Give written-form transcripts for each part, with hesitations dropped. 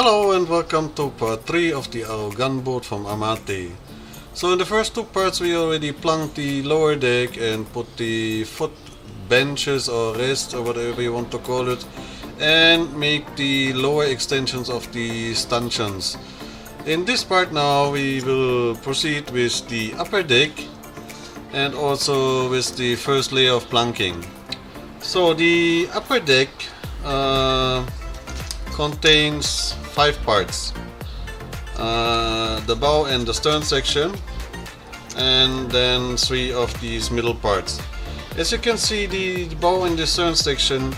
Hello and welcome to part 3 of the Gunboat from Amati. So in the first two parts we already planked the lower deck and put the foot benches or rests or whatever you want to call it, and make the lower extensions of the stanchions. In this part now we will proceed with the upper deck and also with the first layer of planking. So the upper deck contains 5 parts: the bow and the stern section, and then 3 of these middle parts. As you can see, the bow and the stern section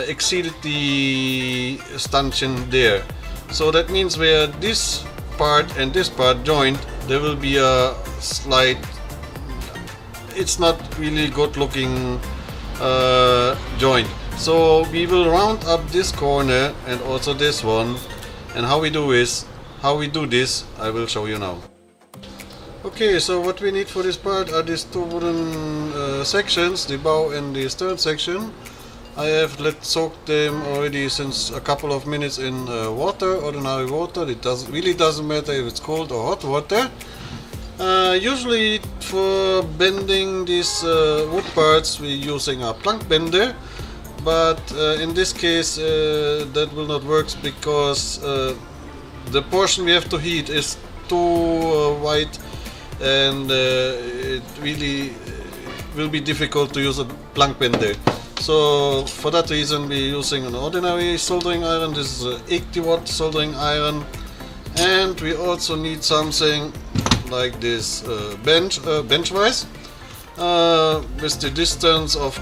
exceeded the stanchion there, so that means where this part and this part joined, there will be a slight, it's not really good looking joint. So we will round up this corner and also this one, and how we do this I will show you now. Okay, so what we need for this part are these two wooden sections, the bow and the stern section. I have soaked them already since a couple of minutes in water, ordinary water. It really doesn't matter if it's cold or hot water. Usually for bending these wood parts we're using a plank bender, but in this case that will not work because the portion we have to heat is too wide, and it really will be difficult to use a plank bender. So for that reason we're using an ordinary soldering iron. This is an 80-watt soldering iron, and we also need something like this bench-wise with the distance of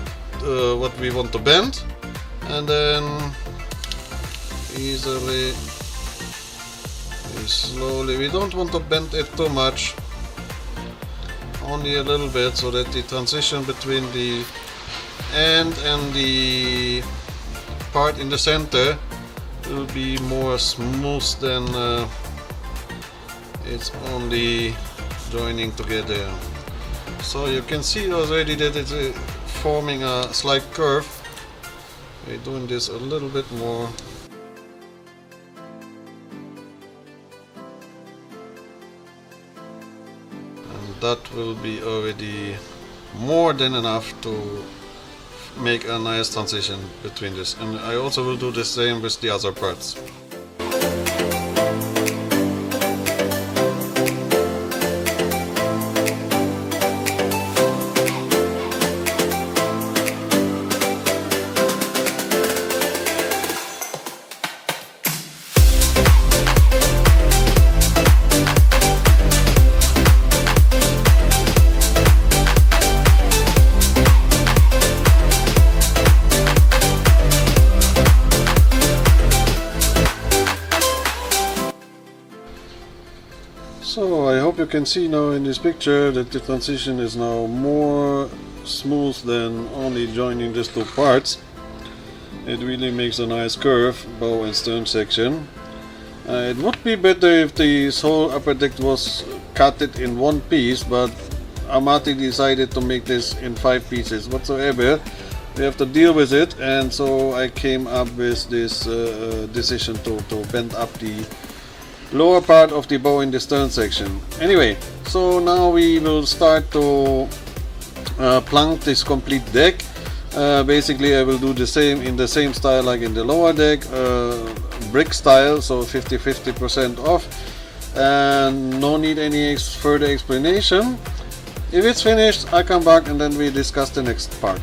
what we want to bend, and then easily, slowly, we don't want to bend it too much, only a little bit, so that the transition between the end and the part in the center will be more smooth than it's only joining together. So you can see already that it's forming a slight curve. We're doing this a little bit more. And that will be already more than enough to make a nice transition between this. And I also will do the same with the other parts. So I hope you can see now in this picture that the transition is now more smooth than only joining these two parts. It really makes a nice curve, bow and stern section. It would be better if this whole upper deck was cutted in one piece, but Amati decided to make this in 5 pieces whatsoever. We have to deal with it, and so I came up with this decision to bend up the lower part of the bow in the stern section. Anyway, so now we will start to plank this complete deck. Basically I will do the same in the same style like in the lower deck, brick style, so 50% off, and no need any further explanation. If it's finished I come back and then we discuss the next part.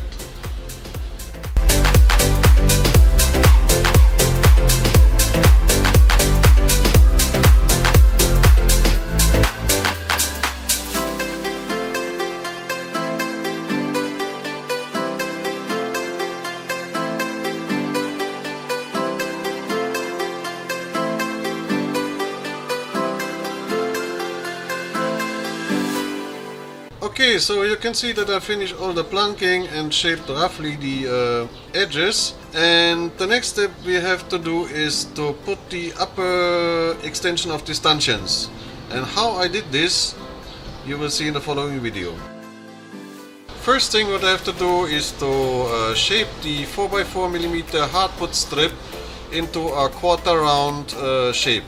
Okay, so you can see that I finished all the planking and shaped roughly the edges, and the next step we have to do is to put the upper extension of the stanchions. And how I did this you will see in the following video. First thing what I have to do is to shape the 4x4mm hardwood strip into a quarter round shape.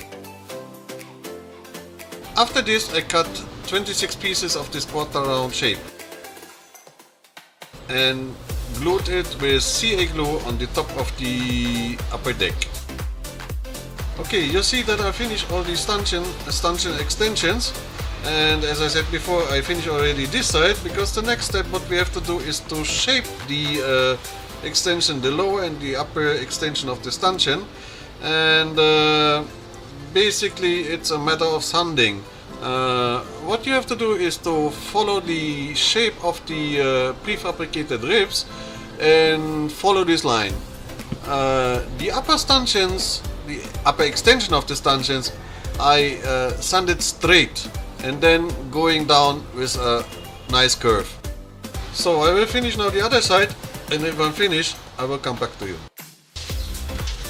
After this I cut 26 pieces of this quarter round shape and glued it with CA glue on the top of the upper deck. Okay, you see that I finished all the stanchion extensions, and as I said before, I finished already this side, because the next step what we have to do is to shape the extension, the lower and the upper extension of the stanchion, and basically it's a matter of sanding. What you have to do is to follow the shape of the prefabricated ribs and follow this line. The upper stanchions, the upper extension of the stanchions, I sanded straight and then going down with a nice curve. So I will finish now the other side, and if I'm finished I will come back to you.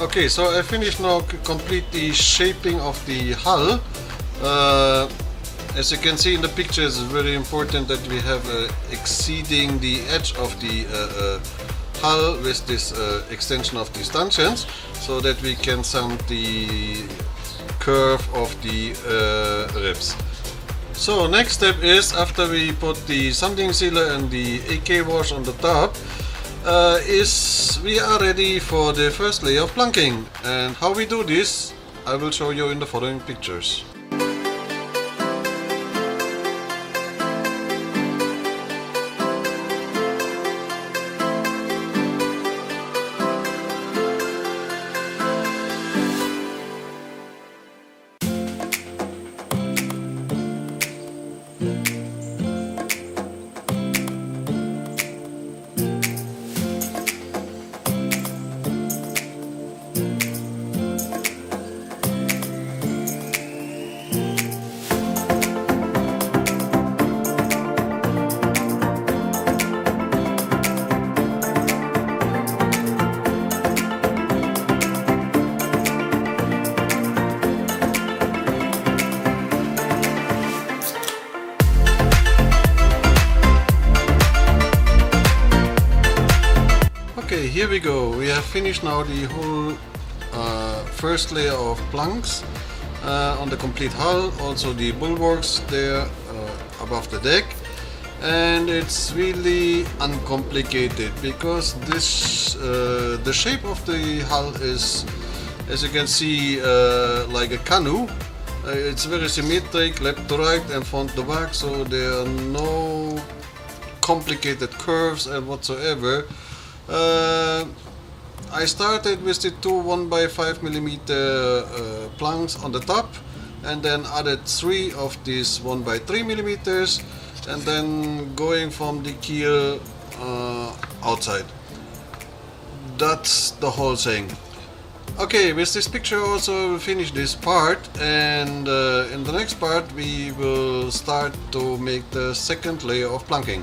Okay, so I finished now complete the shaping of the hull. As you can see in the picture, it's very important that we have exceeding the edge of the hull with this extension of the stanchions, so that we can sand the curve of the ribs. So next step is, after we put the sanding sealer and the AK wash on the top, is we are ready for the first layer of planking. And how we do this I will show you in the following pictures. Okay, here we go. We have finished now the whole first layer of planks on the complete hull, also the bulwarks there above the deck, and it's really uncomplicated because this the shape of the hull is, as you can see, like a canoe. It's very symmetric, left to right and front to back, so there are no complicated curves and whatsoever. I started with the two 1x5mm planks on the top, and then added 3 of these 1x3mm, and then going from the keel outside. That's the whole thing. Okay, with this picture also we'll finish this part, and in the next part we will start to make the second layer of planking.